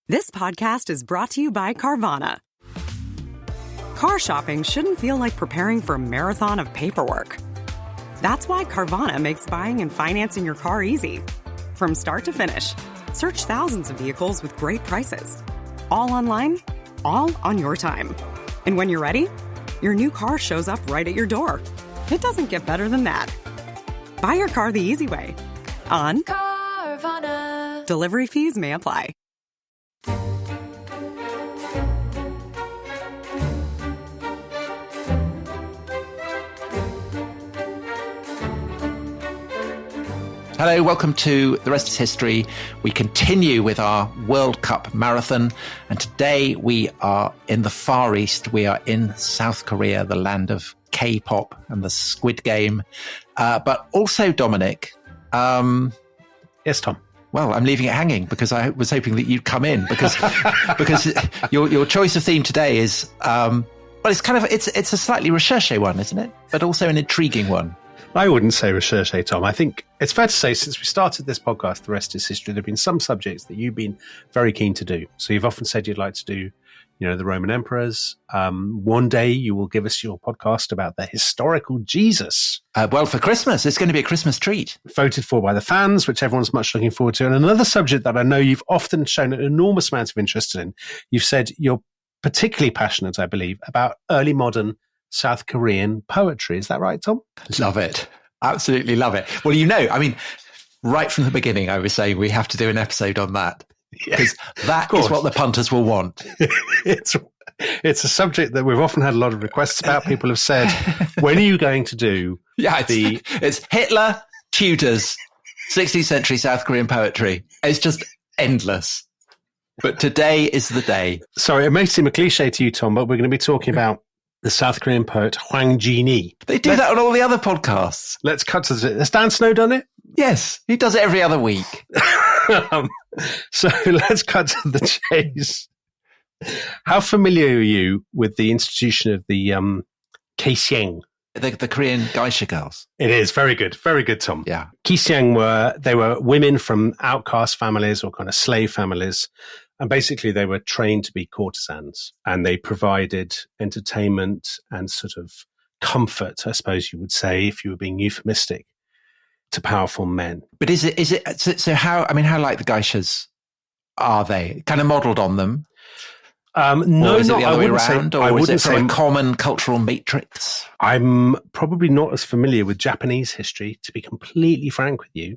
This podcast is brought to you by Carvana. Car shopping shouldn't feel like preparing for a marathon of paperwork. That's why Carvana makes buying and financing your car easy. From start to finish, search thousands of vehicles with great prices. All online, all on your time. And when you're ready, your new car shows up right at your door. It doesn't get better than that. Buy your car the easy way. On Carvana. Delivery fees may apply. Hello, welcome to The Rest is History. We continue with our World Cup marathon, and today we are in the Far East. We are in South Korea, the land of K-pop and the Squid Game. But also, Dominic. Yes, Tom. Well, I'm leaving it hanging because I was hoping that you'd come in because your choice of theme today is it's a slightly recherche one, isn't it? But also an intriguing one. I wouldn't say recherche, Tom. I think it's fair to say since we started this podcast, The Rest is History, there have been some subjects that you've been very keen to do. So you've often said you'd like to do, the Roman emperors. One day you will give us your podcast about the historical Jesus. Well, for Christmas, it's going to be a Christmas treat. Voted for by the fans, which everyone's much looking forward to. And another subject that I know you've often shown an enormous amount of interest in. You've said you're particularly passionate, I believe, about early modern South Korean poetry. Is that right, Tom? Love it. Absolutely love it. Well, right from the beginning, I was saying we have to do an episode on that because that is what the punters will want. It's a subject that we've often had a lot of requests about. People have said, when are you going to do it's Hitler, Tudors, 16th century South Korean poetry. It's just endless. But today is the day. Sorry, it may seem a cliche to you, Tom, but we're going to be talking about the South Korean poet Hwang Jini. They do that on all the other podcasts. Let's cut to it. Has Dan Snow done it? Yes, he does it every other week. So let's cut to the chase. How familiar are you with the institution of the gisaeng? The Korean geisha girls. It is very good. Very good, Tom. Yeah. Gisaeng were women from outcast families or kind of slave families. And basically, they were trained to be courtesans, and they provided entertainment and sort of comfort, I suppose you would say, if you were being euphemistic, to powerful men. But is it so? How like the geishas are they kind of modelled on them? No, or is it the other way around, or is it say a common cultural matrix? I'm probably not as familiar with Japanese history, to be completely frank with you,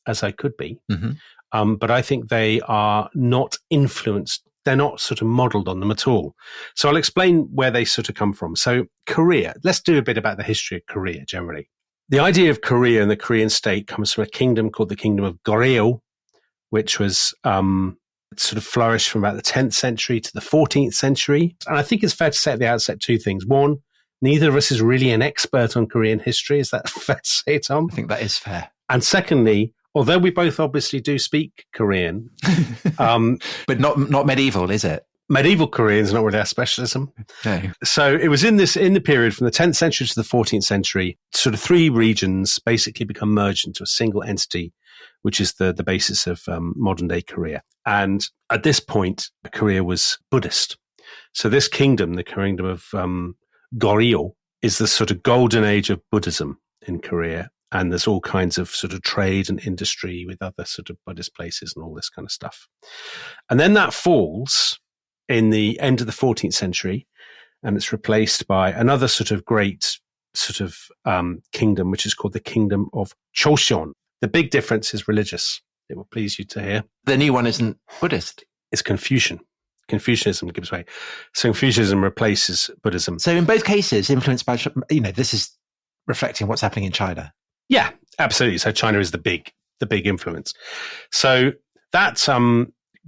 as I could be. Mm-hmm. But I think they are not influenced. They're not sort of modeled on them at all. So I'll explain where they sort of come from. So Korea, let's do a bit about the history of Korea generally. The idea of Korea and the Korean state comes from a kingdom called the Kingdom of Goryeo, which was sort of flourished from about the 10th century to the 14th century. And I think it's fair to say at the outset two things. One, neither of us is really an expert on Korean history. Is that fair to say, Tom? I think that is fair. And secondly, although we both obviously do speak Korean, but not medieval, is it? Medieval Korean is not really our specialism. No. So it was in the period from the 10th century to the 14th century, sort of three regions basically become merged into a single entity, which is the basis of modern day Korea. And at this point, Korea was Buddhist. So this kingdom, the kingdom of Goryeo, is the sort of golden age of Buddhism in Korea. And there's all kinds of sort of trade and industry with other sort of Buddhist places and all this kind of stuff. And then that falls in the end of the 14th century, and it's replaced by another sort of great sort of kingdom, which is called the Kingdom of Joseon. The big difference is religious. It will please you to hear. The new one isn't Buddhist. It's Confucian. Confucianism gives way. So Confucianism replaces Buddhism. So in both cases, influenced by, this is reflecting what's happening in China. Yeah, absolutely. So China is the big influence. So that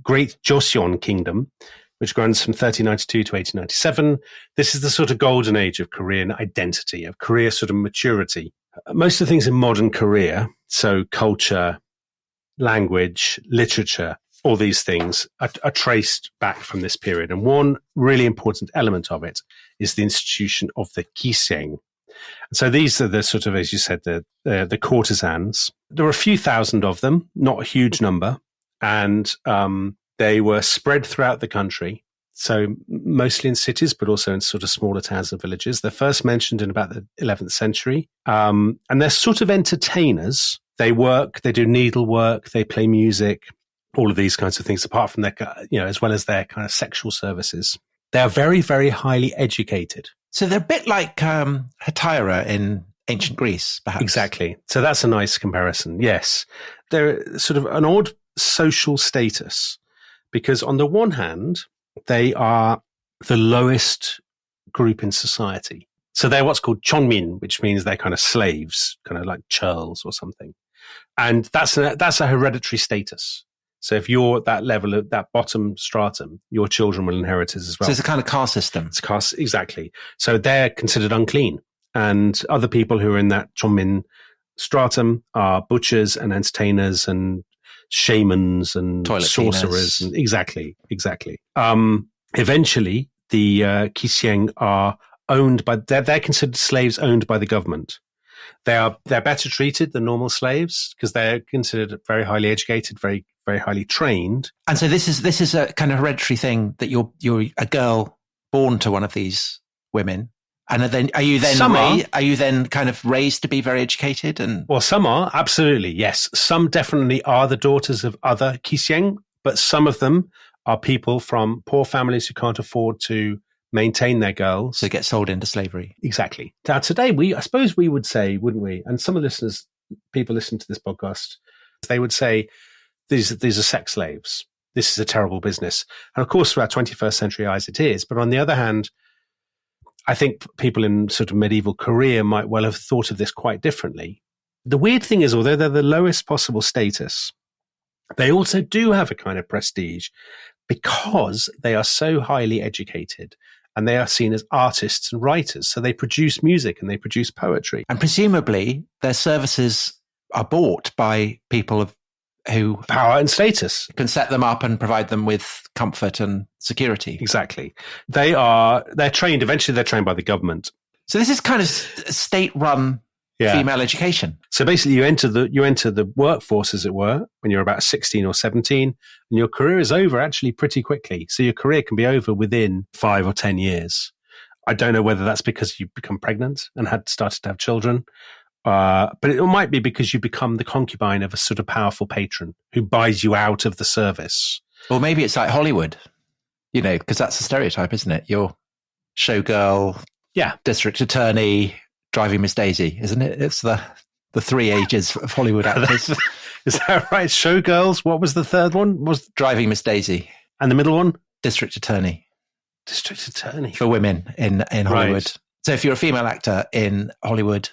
great Joseon kingdom, which runs from 1392 to 1897, this is the sort of golden age of Korean identity, of Korea sort of maturity. Most of the things in modern Korea, so culture, language, literature, all these things are traced back from this period. And one really important element of it is the institution of the gisaeng. So these are the sort of, as you said, the courtesans. There are a few thousand of them, not a huge number. And They were spread throughout the country, so mostly in cities, but also in sort of smaller towns and villages. They're first mentioned in about the 11th century, and they're sort of entertainers. They work, they do needlework, they play music, all of these kinds of things, apart from their, as well as their kind of sexual services. They are very, very highly educated. So they're a bit like Hetaira in ancient Greece, perhaps. Exactly. So that's a nice comparison. Yes. They're sort of an odd social status because on the one hand, they are the lowest group in society. So they're what's called chonmin, which means they're kind of slaves, kind of like churls or something. And that's a hereditary status. So if you're at that level of that bottom stratum, your children will inherit it as well. So it's a kind of caste system. It's caste, exactly. So they're considered unclean. And other people who are in that chonmin stratum are butchers and entertainers and shamans and toilet sorcerers. cleaners. And exactly. Eventually, the gisaeng are owned by, they're considered slaves owned by the government. They're better treated than normal slaves because they're considered very highly educated, very, very highly trained. And so this is a kind of hereditary thing that you're a girl born to one of these women. And then are you then kind of raised to be very educated? And well, some are, absolutely, yes. Some definitely are the daughters of other gisaeng, but some of them are people from poor families who can't afford to maintain their girls. So get sold into slavery. Exactly. Now, today, I suppose we would say, wouldn't we? And some of the people listening to this podcast, they would say, these are sex slaves. This is a terrible business. And of course, throughout 21st century eyes, it is. But on the other hand, I think people in sort of medieval Korea might well have thought of this quite differently. The weird thing is, although they're the lowest possible status, they also do have a kind of prestige because they are so highly educated and they are seen as artists and writers. So they produce music and they produce poetry. And presumably their services are bought by people who power and status can set them up and provide them with comfort and security. Exactly. They're trained, eventually they're trained by the government. So this is kind of state-run female education. So basically you enter the workforce, as it were, when you're about 16 or 17, and your career is over actually pretty quickly. So your career can be over within 5 or 10 years. I don't know whether that's because you become pregnant and had started to have children, but it might be because you become the concubine of a sort of powerful patron who buys you out of the service. Or maybe it's like Hollywood, because that's the stereotype, isn't it? You're showgirl, district attorney, driving Miss Daisy, isn't it? It's the three ages of Hollywood actors. Is that right? Showgirls. What was the third one? Was driving Miss Daisy. And the middle one? District attorney. District attorney. For women in Hollywood. Right. So if you're a female actor in Hollywood,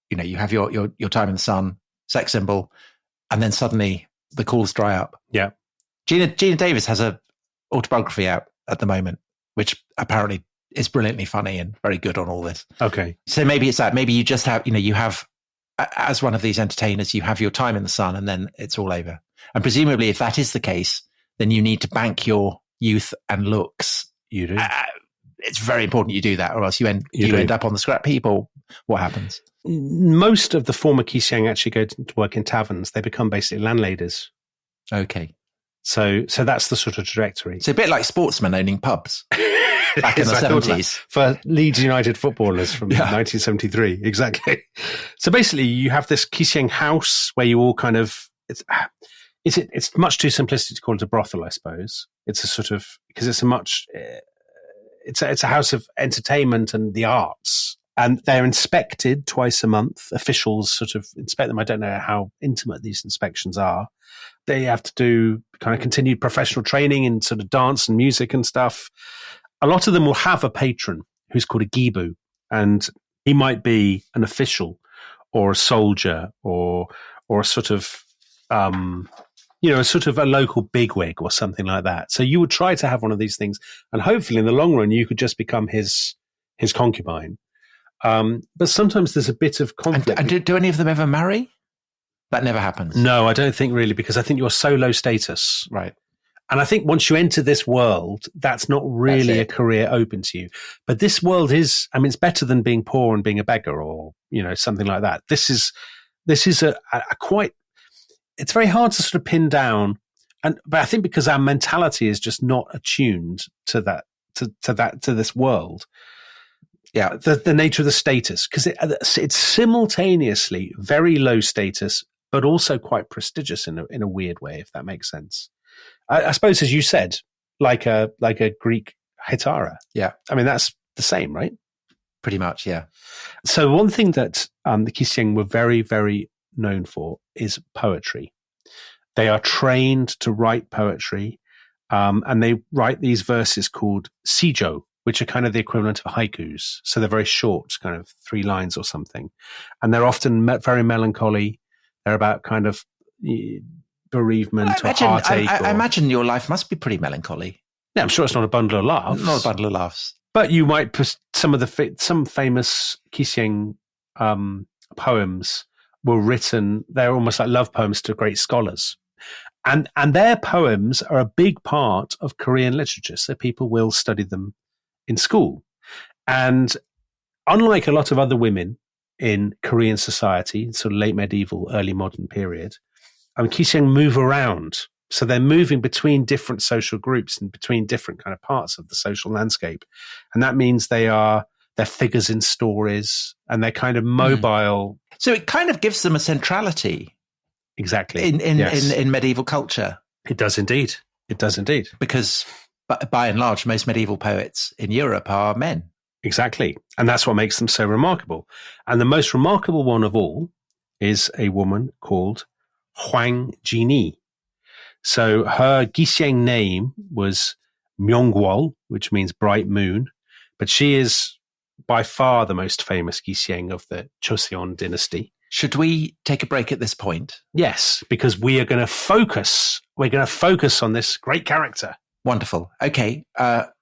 you have your time in the sun, sex symbol, and then suddenly the calls dry up. Yeah. Gina Davis has a autobiography out at the moment, which apparently is brilliantly funny and very good on all this. Okay. So maybe it's that. Maybe you just have, you have, as one of these entertainers, you have your time in the sun and then it's all over. And presumably if that is the case, then you need to bank your youth and looks. You do. It's very important you do that, or else you end up on the scrap heap, or what happens? Most of the former gisaeng actually go to work in taverns. They become basically landladies. Okay. So that's the sort of trajectory. It's a bit like sportsmen owning pubs back in the 70s. For Leeds United footballers from 1973. Exactly. So basically you have this gisaeng house where you all kind of, it's much too simplistic to call it a brothel, I suppose. It's a sort of, because it's a house of entertainment and the arts. And they're inspected twice a month. Officials sort of inspect them. I don't know how intimate these inspections are. They have to do kind of continued professional training in sort of dance and music and stuff. A lot of them will have a patron who's called a gibu, and he might be an official or a soldier or a sort of, sort of a local bigwig or something like that. So you would try to have one of these things, and hopefully in the long run you could just become his concubine. But sometimes there's a bit of conflict. And do any of them ever marry? That never happens. No, I don't think really, because I think you're so low status. Right. And I think once you enter this world, that's not really a career open to you. But this world is, it's better than being poor and being a beggar or, something like that. This is a quite, it's very hard to sort of pin down but I think because our mentality is just not attuned to that, to this world. Yeah. The nature of the status, because it's simultaneously very low status, but also quite prestigious in a weird way, if that makes sense. I suppose, as you said, like a Greek hitara. Yeah. I mean, that's the same, right? Pretty much, yeah. So one thing that the gisaeng were very, very known for is poetry. They are trained to write poetry, and they write these verses called sijo, which are kind of the equivalent of haikus. So they're very short, kind of 3 lines or something. And they're often very melancholy. They're about kind of bereavement or heartache. I imagine your life must be pretty melancholy. Yeah, I'm sure it's not a bundle of laughs. Not a bundle of laughs. But you might put some famous gisaeng poems were written. They're almost like love poems to great scholars. And their poems are a big part of Korean literature. So people will study them in school. And unlike a lot of other women in Korean society, sort of late medieval, early modern period, gisaeng move around. So they're moving between different social groups and between different kind of parts of the social landscape. And that means they're figures in stories and they're kind of mobile. So it kind of gives them a centrality. Exactly. In medieval culture. It does indeed. It does indeed. Because by and large, most medieval poets in Europe are men. Exactly. And that's what makes them so remarkable. And the most remarkable one of all is a woman called Hwang Jini. So her gisaeng name was Myeongwol, which means bright moon. But she is by far the most famous gisaeng of the Joseon dynasty. Should we take a break at this point? Yes, because we're going to focus on this great character. Wonderful. Okay.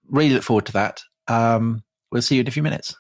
Really look forward to that. We'll see you in a few minutes.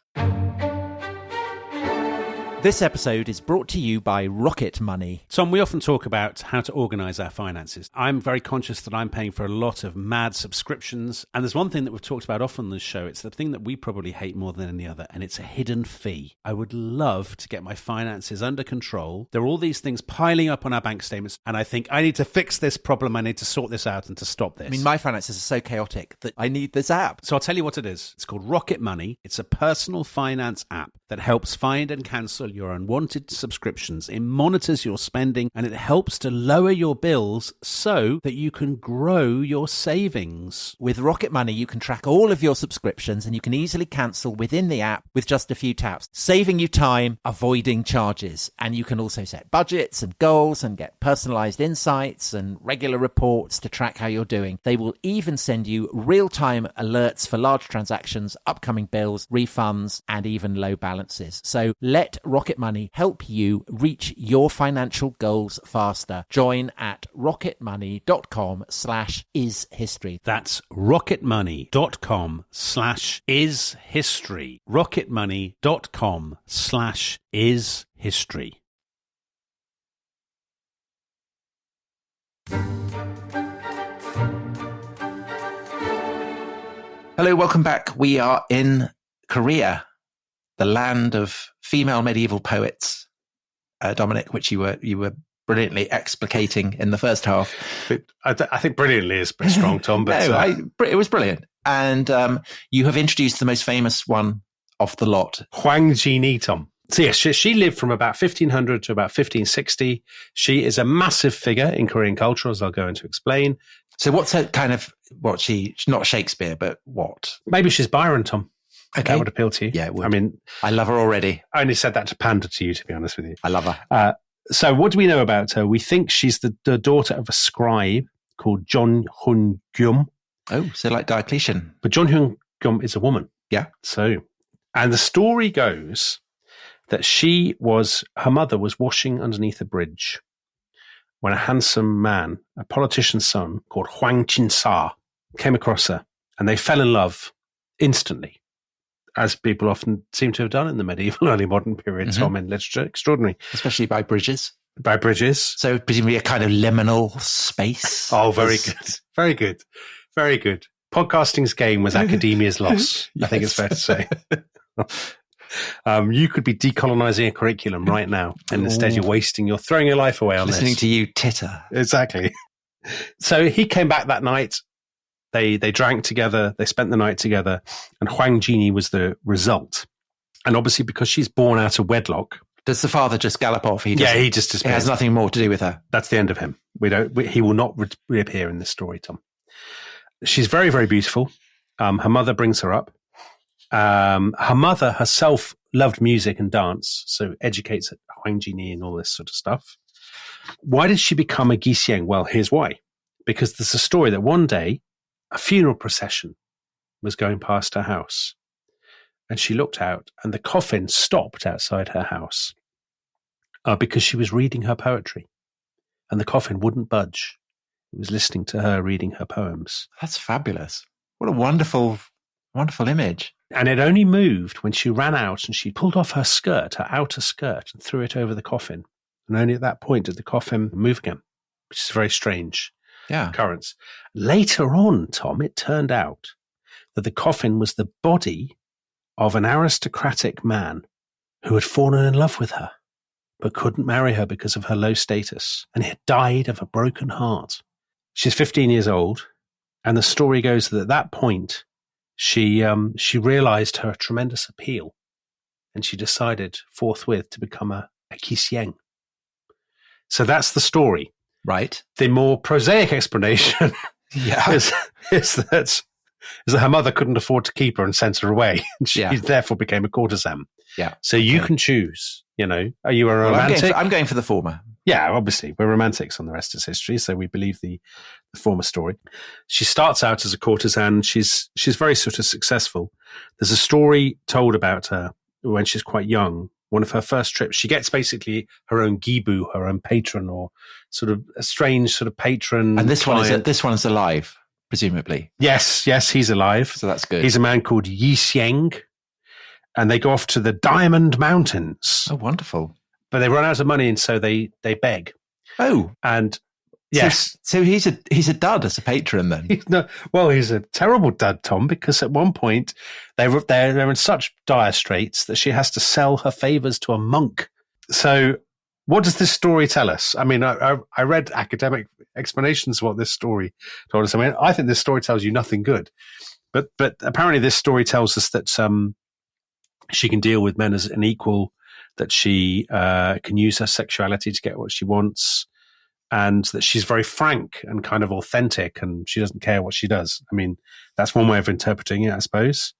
This episode is brought to you by Rocket Money. Tom, we often talk about how to organise our finances. I'm very conscious that I'm paying for a lot of mad subscriptions. And there's one thing that we've talked about often on this show. It's the thing that we probably hate more than any other, and it's a hidden fee. I would love to get my finances under control. There are all these things piling up on our bank statements, and I think I need to fix this problem. I need to sort this out and to stop this. I mean, my finances are so chaotic that I need this app. So I'll tell you what it is. It's called Rocket Money. It's a personal finance app that helps find and cancel your unwanted subscriptions. It monitors your spending and it helps to lower your bills so that you can grow your savings. With Rocket Money, you can track all of your subscriptions and you can easily cancel within the app with just a few taps, saving you time, avoiding charges. And you can also set budgets and goals and get personalized insights and regular reports to track how you're doing. They will even send you real-time alerts for large transactions, upcoming bills, refunds, and even low balances. So let Rocket Money help you reach your financial goals faster. Join at rocketmoney.com/ishistory. That's rocketmoney.com/ishistory. rocketmoney.com/ishistory. Hello, welcome back. We are in Korea, the land of female medieval poets, Dominic, which you were brilliantly explicating in the first half. I think brilliantly is a bit strong, Tom. But it was brilliant. And you have introduced the most famous one of the lot. Hwang Jini, Tom. So yes, she lived from about 1500 to about 1560. She is a massive figure in Korean culture, as I'll go into explain. So what's her kind of, she's not Shakespeare, but what? Maybe she's Byron, Tom. Okay. That would appeal to you. Yeah, it would. I mean, I love her already. I only said that to pander to you, to be honest with you. I love her. So what do we know about her? We think she's the daughter of a scribe called John Hun Gyum. Oh, so like Diocletian. But John Hun Gyum is a woman. Yeah. And the story goes that her mother was washing underneath a bridge when a handsome man, a politician's son called Hwang Jini, came across her, and they fell in love instantly, as people often seem to have done in the medieval early modern period, Tom, in literature. Extraordinary. Especially by bridges. By bridges. So presumably a kind of liminal space. Oh, very good. Very good. Very good. Podcasting's game was academia's loss, yes. I think it's fair to say. You could be decolonizing a curriculum right now, and instead you're throwing your life away on listening to you titter. Exactly. So he came back that night. They drank together. They spent the night together. And Hwang Jini was the result. And obviously, because she's born out of wedlock. Does the father just gallop off? He just disappears. It has nothing more to do with her. That's the end of him. He will not reappear in this story, Tom. She's very, very beautiful. Her mother brings her up. Her mother herself loved music and dance, so educates at Hwang Jini and all this sort of stuff. Why did she become a gisaeng? Well, here's why. Because there's a story that one day a funeral procession was going past her house, and she looked out, and the coffin stopped outside her house because she was reading her poetry, and the coffin wouldn't budge. It was listening to her reading her poems. That's fabulous. What a wonderful, wonderful image. And it only moved when she ran out and she pulled off her skirt, her outer skirt, and threw it over the coffin. And only at that point did the coffin move again, which is a very strange occurrence. Later on, Tom, it turned out that the coffin was the body of an aristocratic man who had fallen in love with her, but couldn't marry her because of her low status, and he had died of a broken heart. She's 15 years old, and the story goes that at that point, she realized her tremendous appeal, and she decided forthwith to become a gisaeng. So that's the story. Right. The more prosaic explanation is that her mother couldn't afford to keep her and sent her away. And she therefore became a courtesan. Yeah. So you can choose, are you a romantic? I'm going for the former. Yeah, obviously. We're romantics on The Rest is History, so we believe the former story. She starts out as a courtesan. She's very sort of successful. There's a story told about her when she's quite young. One of her first trips, she gets basically her own gibu, her own patron, or sort of a strange sort of patron. And this one's alive, presumably. Yes, he's alive. So that's good. He's a man called gisaeng, and they go off to the Diamond Mountains. Oh, wonderful. But they run out of money, and so they beg. Oh. And yes. So he's a dud as a patron then? He's a terrible dud, Tom, because at one point they're in such dire straits that she has to sell her favors to a monk. So what does this story tell us? I mean, I read academic explanations of what this story told us. I mean, I think this story tells you nothing good. But apparently this story tells us that she can deal with men as an equal, that she can use her sexuality to get what she wants, and that she's very frank and kind of authentic, and she doesn't care what she does. I mean, that's one way of interpreting it, I suppose.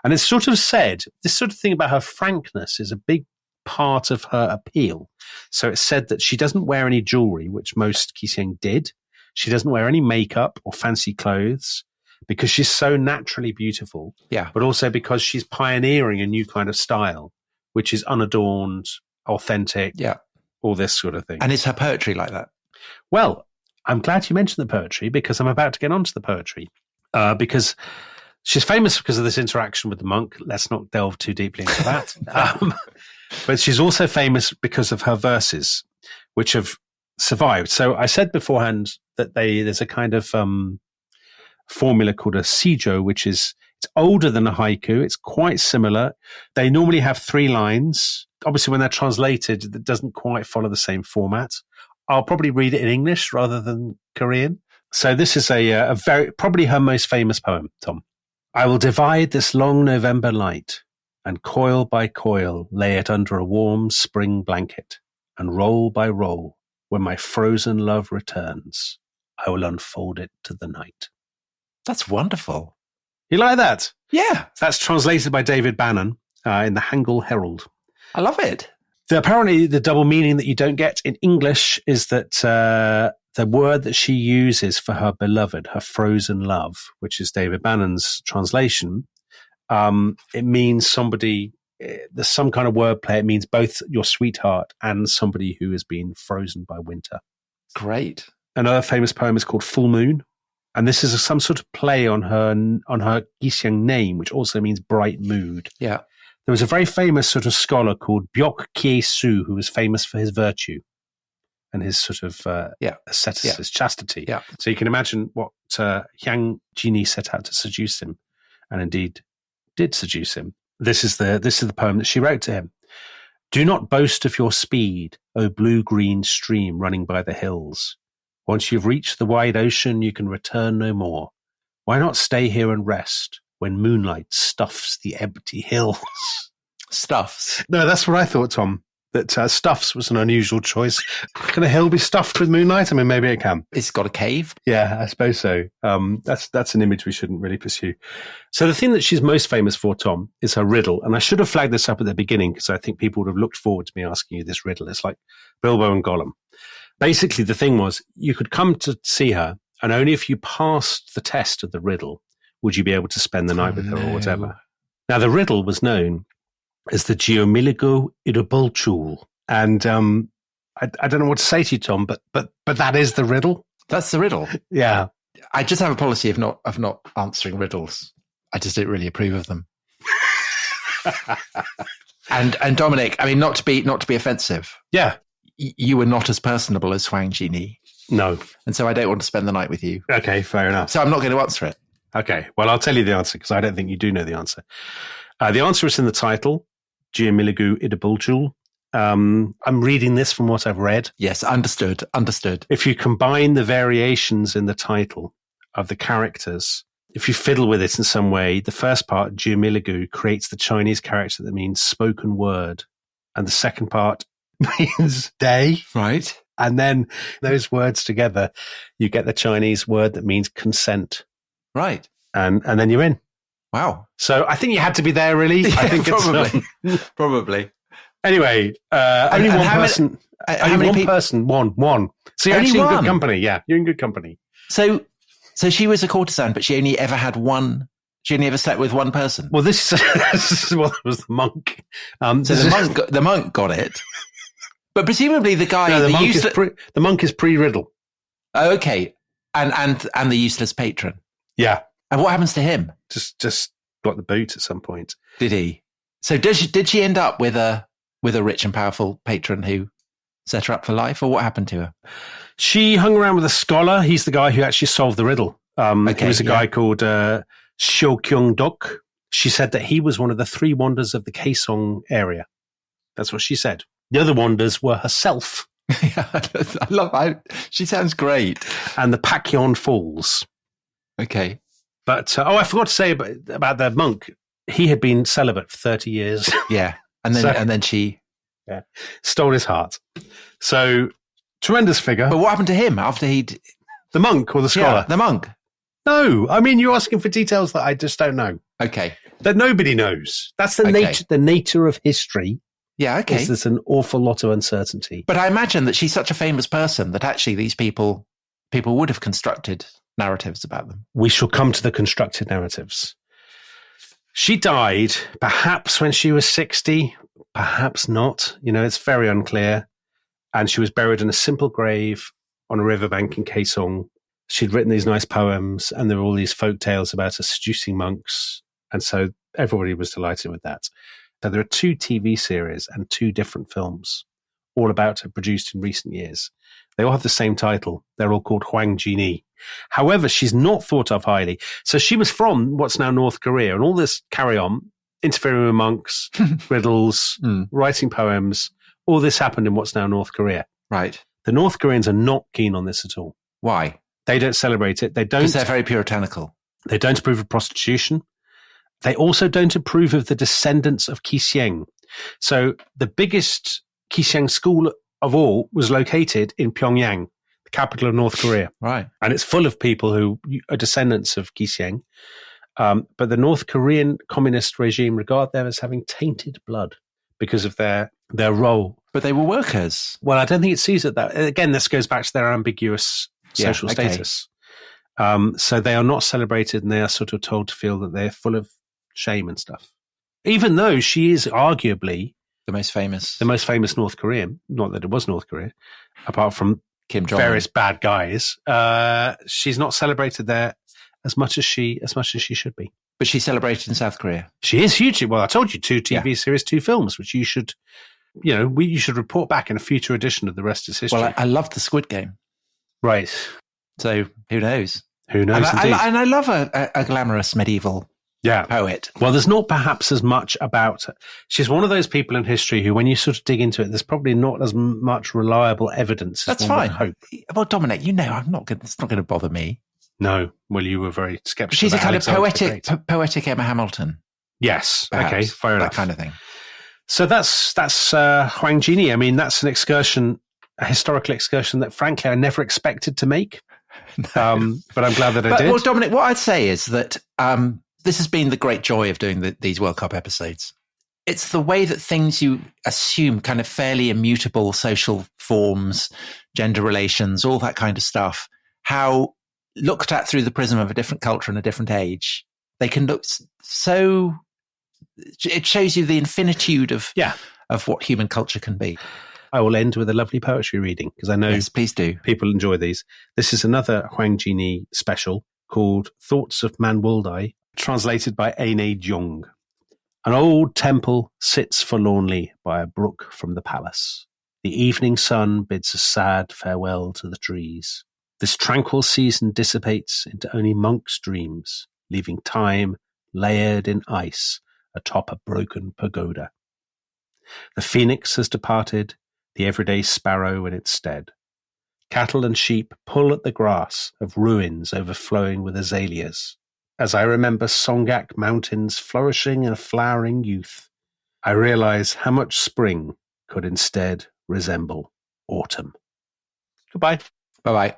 And it's sort of said, this sort of thing about her frankness is a big part of her appeal. So it's said that she doesn't wear any jewelry, which most gisaeng did. She doesn't wear any makeup or fancy clothes because she's so naturally beautiful. Yeah. But also because she's pioneering a new kind of style, which is unadorned, authentic, all this sort of thing. And is her poetry like that? Well, I'm glad you mentioned the poetry because I'm about to get onto the poetry. Because she's famous because of this interaction with the monk. Let's not delve too deeply into that. But she's also famous because of her verses, which have survived. So I said beforehand that there's a kind of formula called a sijo, which is it's older than a haiku. It's quite similar. They normally have 3 lines. Obviously, when they're translated, it doesn't quite follow the same format. I'll probably read it in English rather than Korean. So this is a very, probably her most famous poem, Tom. I will divide this long November light and coil by coil lay it under a warm spring blanket, and roll by roll, when my frozen love returns, I will unfold it to the night. That's wonderful. You like that? Yeah. That's translated by David Bannon in the Hangul Herald. I love it. Apparently, the double meaning that you don't get in English is that the word that she uses for her beloved, her frozen love, which is David Bannon's translation, it means somebody, there's some kind of wordplay. It means both your sweetheart and somebody who has been frozen by winter. Great. Another famous poem is called Full Moon. And this is some sort of play on her gisaeng name, which also means bright mood. Yeah. There was a very famous sort of scholar called Byok Kye-su who was famous for his virtue and his sort of asceticism, his chastity. Yeah. So you can imagine what Hwang Jini set out to seduce him, and indeed did seduce him. This is the poem that she wrote to him. Do not boast of your speed, O blue-green stream running by the hills, Once you've reached the wide ocean, you can return no more. Why not stay here and rest when moonlight stuffs the empty hills? Stuffs. No, that's what I thought, Tom. That stuffs was an unusual choice. Can a hill be stuffed with moonlight? I mean, maybe it can. It's got a cave. Yeah, I suppose so. That's an image we shouldn't really pursue. So the thing that she's most famous for, Tom, is her riddle. And I should have flagged this up at the beginning because I think people would have looked forward to me asking you this riddle. It's like Bilbo and Gollum. Basically, the thing was you could come to see her, and only if you passed the test of the riddle would you be able to spend the night with her or whatever. Now, the riddle was known as the Geomiligo Idabulchul. And I don't know what to say to you, Tom, but that is the riddle. That's the riddle. Yeah. I just have a policy of not answering riddles. I just don't really approve of them. And Dominic, I mean, not to be offensive. Yeah. You were not as personable as Hwang Jini. No. And so I don't want to spend the night with you. Okay, fair enough. So I'm not going to answer it. Okay, well, I'll tell you the answer because I don't think you do know the answer. The answer is in the title, Geomiligu Idabulchul. I'm reading this from what I've read. Yes, understood. If you combine the variations in the title of the characters, if you fiddle with it in some way, the first part, Geomiligu, creates the Chinese character that means spoken word. And the second part means day. Right. And then those words together, you get the Chinese word that means consent. Right. And then you're in. Wow. So I think you had to be there, really. Yeah, I think probably. It's, probably. Anyway, only one person. One. So you're actually in good company. Yeah, you're in good company. So she was a courtesan, but she only ever had one. She only ever slept with one person. Well, this was the monk. So the monk got it. But presumably the guy, no, the monk is pre-riddle. Oh, okay, and the useless patron. Yeah. And what happens to him? Just got the boot at some point. Did he? So did she end up with a rich and powerful patron who set her up for life, or what happened to her? She hung around with a scholar. He's the guy who actually solved the riddle. He was a guy called Xiao Kyung-duk. She said that he was one of the three wonders of the Kaesong area. That's what she said. The other wonders were herself. She sounds great. And the Pakyon Falls. Okay. But, I forgot to say about the monk. He had been celibate for 30 years. Yeah. And then she stole his heart. So, tremendous figure. But what happened to him after he'd... The monk or the scholar? Yeah, the monk. No. I mean, you're asking for details that I just don't know. Okay. That nobody knows. That's the nature of history. Yeah, okay. There's an awful lot of uncertainty. But I imagine that she's such a famous person that actually these people would have constructed narratives about them. We shall come to the constructed narratives. She died perhaps when she was 60, perhaps not. It's very unclear. And she was buried in a simple grave on a riverbank in Kaesong. She'd written these nice poems, and there were all these folk tales about her seducing monks. And so everybody was delighted with that. So there are 2 TV series and 2 different films, all about her, produced in recent years. They all have the same title. They're all called Hwang Jini. However, she's not thought of highly. So she was from what's now North Korea, and all this carry on, interfering with monks, riddles, writing poems. All this happened in what's now North Korea. Right. The North Koreans are not keen on this at all. Why? They don't celebrate it. Because they're very puritanical. They don't approve of prostitution. They also don't approve of the descendants of gisaeng. So the biggest gisaeng school of all was located in Pyongyang, the capital of North Korea. Right. And it's full of people who are descendants of gisaeng. But the North Korean communist regime regard them as having tainted blood because of their role. But they were workers. Well, I don't think it sees it that. Again, this goes back to their ambiguous social status. So they are not celebrated, and they are sort of told to feel that they're full of shame and stuff. Even though she is arguably the most famous North Korean, not that it was North Korea, apart from Kim Jong-un. Various bad guys, she's not celebrated there as much as she should be. But she's celebrated in South Korea. She is hugely. Well, I told you 2 TV series, 2 films, which you should, you should report back in a future edition of The Rest is History. Well, I love the Squid Game. Right. So who knows? Who knows? And I love a glamorous medieval poet. Well, there's not perhaps as much about. She's one of those people in history who, when you sort of dig into it, there's probably not as much reliable evidence. That's as one fine. would hope. Well, Dominic, I'm not going. It's not going to bother me. No. Well, you were very skeptical. She's a kind of Alexander poetic Emma Hamilton. Yes. Perhaps, okay. Fair enough. That kind of thing. So that's Hwang Jini. I mean, that's an excursion, a historical excursion that, frankly, I never expected to make. But I'm glad that I did. Well, Dominic, what I'd say is that this has been the great joy of doing these World Cup episodes. It's the way that things you assume, kind of fairly immutable social forms, gender relations, all that kind of stuff, how looked at through the prism of a different culture and a different age, they can look so. It shows you the infinitude of what human culture can be. I will end with a lovely poetry reading because I know yes, please do. People enjoy these. This is another Hwang Jini special called Thoughts of Manwuldai, translated by Aine Jung. An old temple sits forlornly by a brook from the palace. The evening sun bids a sad farewell to the trees. This tranquil season dissipates into only monks' dreams, leaving time layered in ice atop a broken pagoda. The phoenix has departed, the everyday sparrow in its stead. Cattle and sheep pull at the grass of ruins overflowing with azaleas. As I remember Songak mountains flourishing in a flowering youth, I realize how much spring could instead resemble autumn. Goodbye. Bye-bye.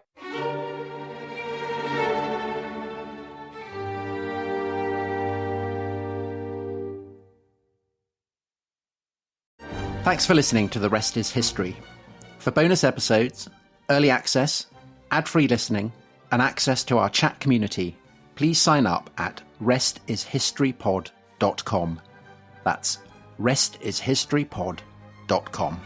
Thanks for listening to The Rest is History. For bonus episodes, early access, ad-free listening, and access to our chat community, please sign up at restishistorypod.com. That's restishistorypod.com.